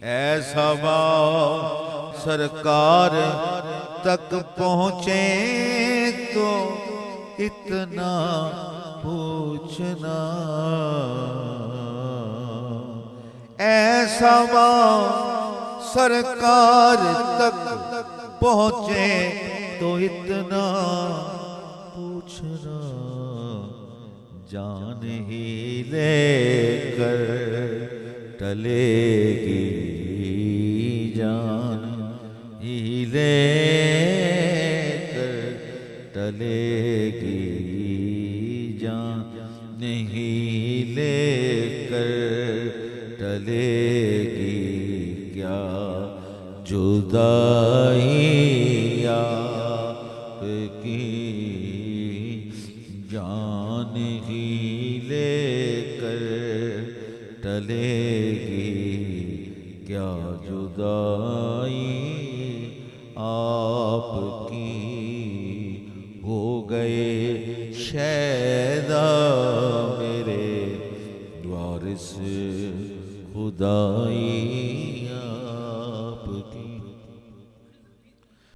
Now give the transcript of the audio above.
ऐसा भाव सरकार तक पहुँचे तो इतना पूछना। ऐसा भाव सरकार तक पहुँचे तो इतना पूछना। जान ही लेकर टलेगी, जान ही लेकर टलेगी, जान ही लेकर टलेगी। क्या जुदाई आपकी, जान ही लेकर टलेगी। क्या जुदाई आपकी, हो गए शैदा मेरे वारिस खुदाई।